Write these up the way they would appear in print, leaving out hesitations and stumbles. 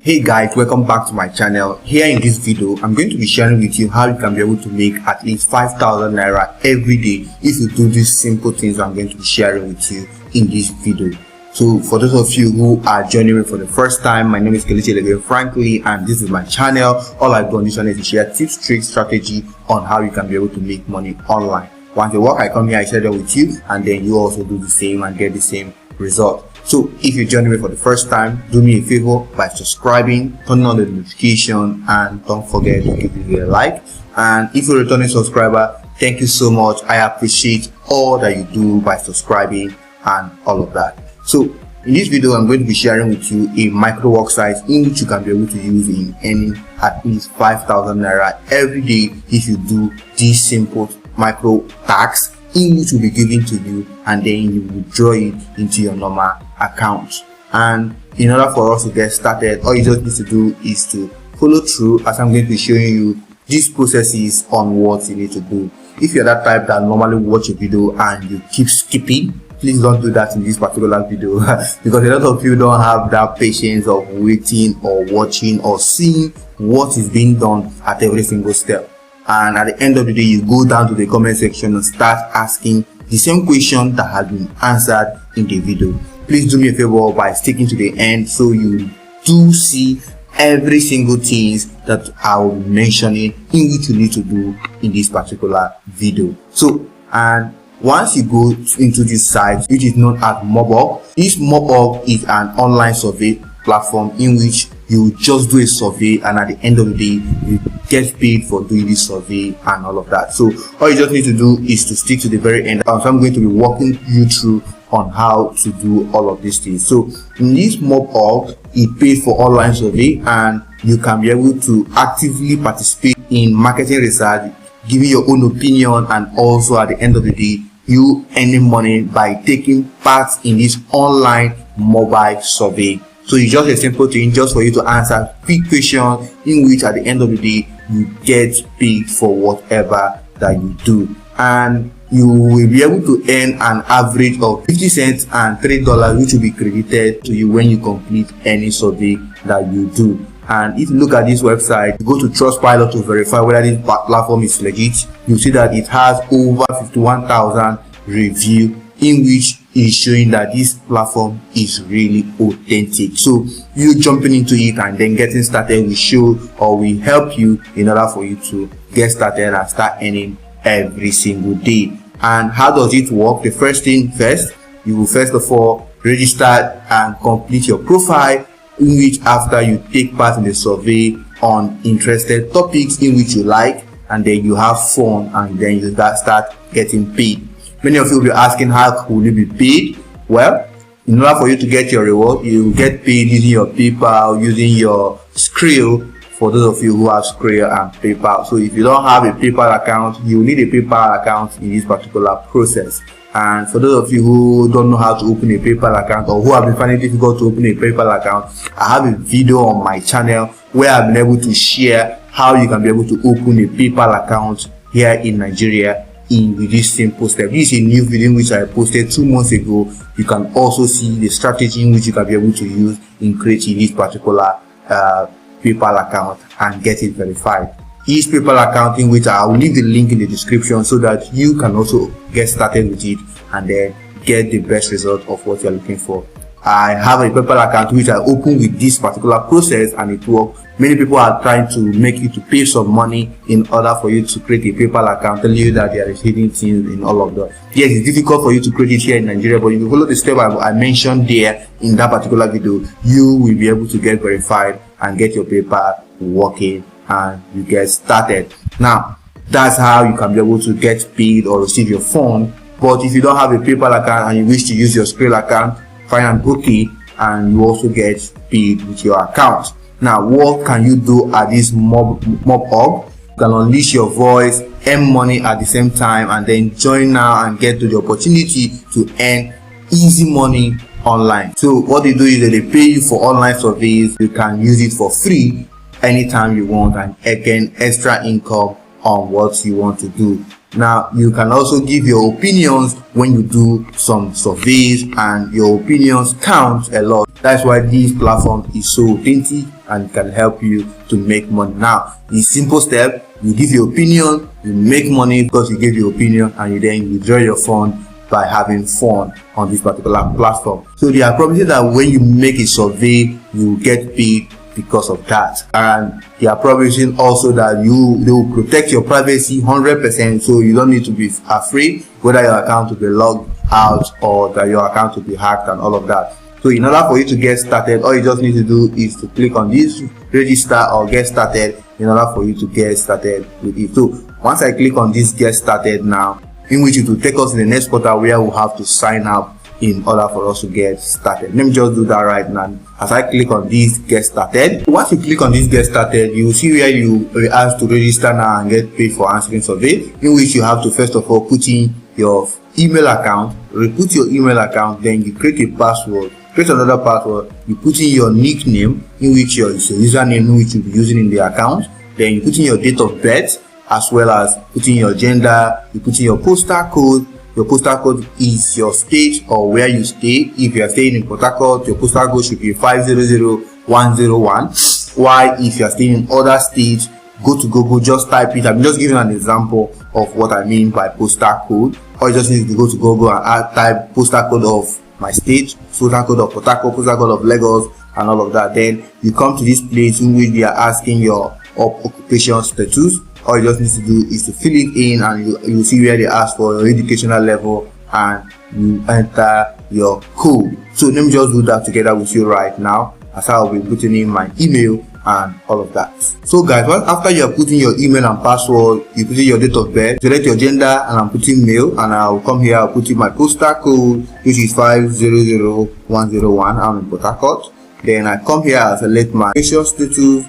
Hey guys, welcome back to my channel. Here in this video, I'm going to be sharing with you how you can be able to make at least 5,000 Naira every day if you do these simple things I'm going to be sharing with you in this video. So for those of you who are joining me for the first time, my name is Domiciliary frankly, and this is my channel. All I do on this channel is to share tips, tricks, strategy on how you can be able to make money online. Once you work, I come here, I share that with you, and then you also do the same and get the same result. So if you're joining me for the first time, do me a favor by subscribing, turning on the notification, and don't forget to give it a like. And if you're a returning subscriber, thank you so much. I appreciate all that you do by subscribing and all of that. So in this video, I'm going to be sharing with you a micro work site in which you can be able to use in earning at least 5,000 Naira every day if you do these simple micro tasks in which will be given to you, and then you withdraw it into your normal account. And in order for us to get started, all you just need to do is to follow through as I'm going to be showing you these processes on what you need to do. If you're that type that normally watch a video and you keep skipping, please don't do that in this particular video because a lot of you don't have that patience of waiting or watching or seeing what is being done at every single step. And at the end of the day, you go down to the comment section and start asking the same question that has been answered in the video. Please do me a favor by sticking to the end so you do see every single things that I will be mentioning in which you need to do in this particular video. So, and once you go into this site, which is known as Mobile, this Mobile is an online survey platform in which you just do a survey, and at the end of the day you get paid for doing this survey and all of that. So all you just need to do is to stick to the very end. So I'm going to be walking you through on how to do all of these things. So in this Mobile, it pays for online survey, and you can be able to actively participate in marketing research, giving your own opinion, and also at the end of the day you earning money by taking part in this online mobile survey. So it's just a simple thing just for you to answer quick questions in which at the end of the day you get paid for whatever that you do, and you will be able to earn an average of 50 cents and $3 which will be credited to you when you complete any survey that you do. And if you look at this website, you go to Trustpilot to verify whether this platform is legit. You see that it has over 51,000 reviews in which is showing that this platform is really authentic. So you jumping into it and then getting started will show or will help you in order for you to get started and start earning every single day. And how does it work? The first thing first, you will first of all register and complete your profile, in which after you take part in the survey on interested topics in which you like, and then you have fun, and then you start getting paid. Many of you will be asking, how will you be paid? Well, in order for you to get your reward, you get paid using your PayPal, using your Skrill, for those of you who have Skrill and PayPal. So if you don't have a PayPal account, you need a PayPal account in this particular process. And for those of you who don't know how to open a PayPal account, or who have been finding it difficult to open a PayPal account, I have a video on my channel where I've been able to share how you can be able to open a PayPal account here in Nigeria with this simple step. This is a new video which I posted 2 months ago. You can also see the strategy in which you can be able to use in creating this particular PayPal account and get it verified. Each PayPal account, in which I will leave the link in the description so that you can also get started with it and then get the best result of what you're looking for. I have a PayPal account which I opened with this particular process, and it worked. Many people are trying to make you to pay some money in order for you to create a PayPal account, telling you that there is hidden things in all of that. Yes, it's difficult for you to create it here in Nigeria, but if you follow the step I mentioned there in that particular video, you will be able to get verified and get your PayPal working, and you get started. Now, that's how you can be able to get paid or receive your phone. But if you don't have a PayPal account and you wish to use your Skrill account, fine and okay, and you also get paid with your account. Now, what can you do at this mob hub? You can unleash your voice, earn money at the same time, and then join now and get to the opportunity to earn easy money online. So what they do is that they pay you for online surveys. You can use it for free anytime you want and again extra income on what you want to do. Now, you can also give your opinions when you do some surveys, and your opinions count a lot. That's why this platform is so authentic and can help you to make money. Now, the simple step, you give your opinion, you make money because you give your opinion, and you then withdraw your fund by having fun on this particular platform. So they are promising that when you make a survey, you get paid because of that, and they are promising also that they will protect your privacy 100%, so you don't need to be afraid whether your account will be logged out or that your account will be hacked and all of that. So in order for you to get started, all you just need to do is to click on this register or get started in order for you to get started with it. So once I click on this get started now, in which it will take us to the next portal where we'll have to sign up in order for us to get started. Let me just do that right now. As I click on this get started, once you click on this get started, you will see where you are asked to register now and get paid for answering survey, in which you have to first of all put in your email account, put your email account, then you create a password, create another password, you put in your nickname, in which your username in which you'll be using in the account, then you put in your date of birth, as well as put in your gender, you put in your postal code. Your postal code is your state or where you stay. If you are staying in Port Harcourt, your postal code should be 500101. While if you are staying in other states, go to Google, just type it. I'm just giving an example of what I mean by postal code. Or you just need to go to Google and type postal code of my state, postal code of Port Harcourt, postal code of Lagos, and all of that. Then you come to this place in which they are asking your occupation status. All you just need to do is to fill it in, and you see where they ask for your educational level, and you enter your code. So let me just do that together with you right now, as I will be putting in my email and all of that. So guys, after you are putting your email and password, you put in your date of birth, select your gender, and I'm putting male, and I'll come here, I'll put in my postal code, which is 500101. I'm in Port Harcourt. Then I come here, I select my education status,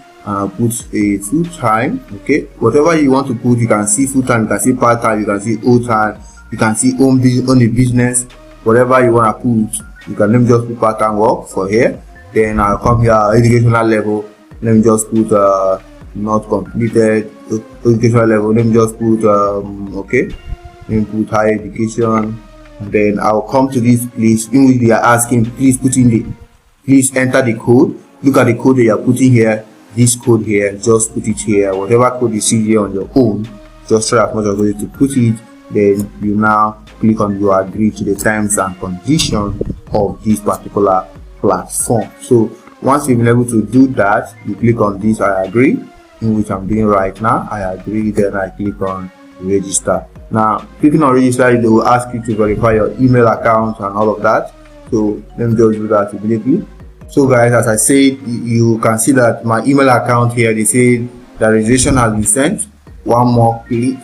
put a full time. Okay, whatever you want to put, you can see full time, you can see part time, you can see old time, you can see own a business. Whatever you want to put, you can. Let me just put part time work for here. Then I'll come here, educational level. Let me just put not completed educational level. Let me just put okay. Let me put higher education. And then I'll come to this place in which they are asking, please enter the code. Look at the code that you are putting here. This code here, just put it here. Whatever code you see here on your own, just try as much as possible to put it. Then you now click on you agree to the terms and conditions of this particular platform. So once you've been able to do that, you click on this I agree, in which I'm doing right now. I agree. Then I click on register. Now clicking on register, they will ask you to verify your email account and all of that. So let me just do that immediately. So guys, as I said, you can see that my email account here, they say the registration has been sent. One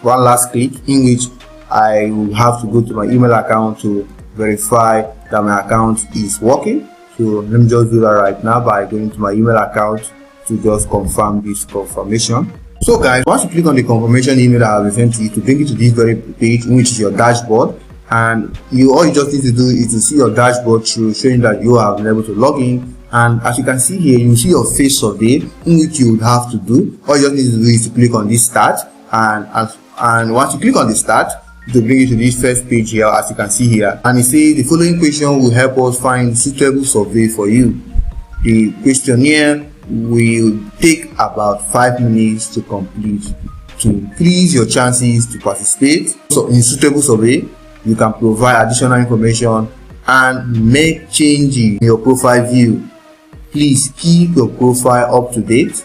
last click, in which I will have to go to my email account to verify that my account is working. So let me just do that right now by going to my email account to just confirm this confirmation. So guys, once you click on the confirmation email that I have sent to you, to bring you to this very page, in which is your dashboard. And all you just need to do is to see your dashboard through, showing that you have been able to log in. And as you can see here, you see your face survey, in which you would have to do. All you just need to do is to click on this start, and once you click on the start, it will bring you to this first page here, as you can see here. And it says the following question will help us find suitable survey for you. The questionnaire will take about 5 minutes to complete. To increase your chances to participate in suitable survey, you can provide additional information and make changes in your profile view. Please keep your profile up to date.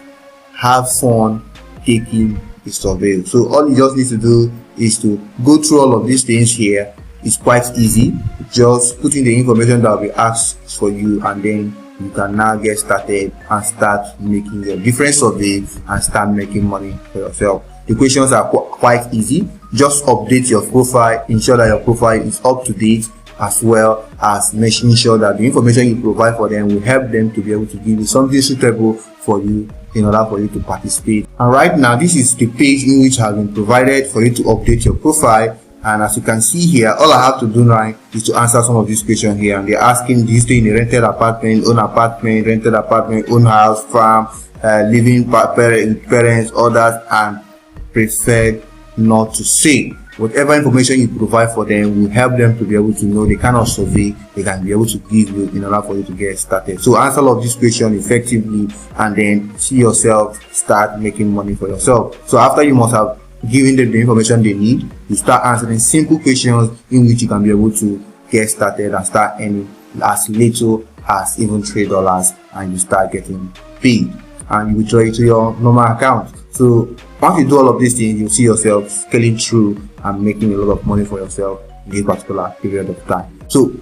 Have fun taking the survey. So all you just need to do is to go through all of these things here. It's quite easy. Just put in the information that will be asked for you, and then you can now get started and start making your different surveys and start making money for yourself. The questions are quite easy. Just update your profile, ensure that your profile is up to date, as well as making sure that the information you provide for them will help them to be able to give you something suitable for you in order for you to participate. And right now, this is the page in which has been provided for you to update your profile. And as you can see here, all I have to do now is to answer some of these questions here. And they're asking, do you stay in a rented apartment, own apartment, rented apartment, own house, farm, living with parents, others, and preferred not to say. whatever information you provide for them will help them to be able to know the kind of survey they can be able to give you in order for you to get started. So answer all of these questions effectively, and then see yourself start making money for yourself. So after you must have given them the information they need, you start answering simple questions in which you can be able to get started and start earning as little as even $3, and you start getting paid, and you withdraw it to your normal account. So once you do all of these things, you'll see yourself scaling through and making a lot of money for yourself in this particular period of time. So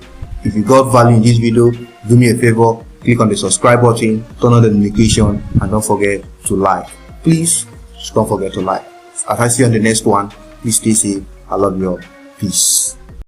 if you got value in this video, do me a favor, click on the subscribe button, turn on the notification, and don't forget to like. Please don't forget to like. As I see you on the next one, please stay safe. I love you all. Peace.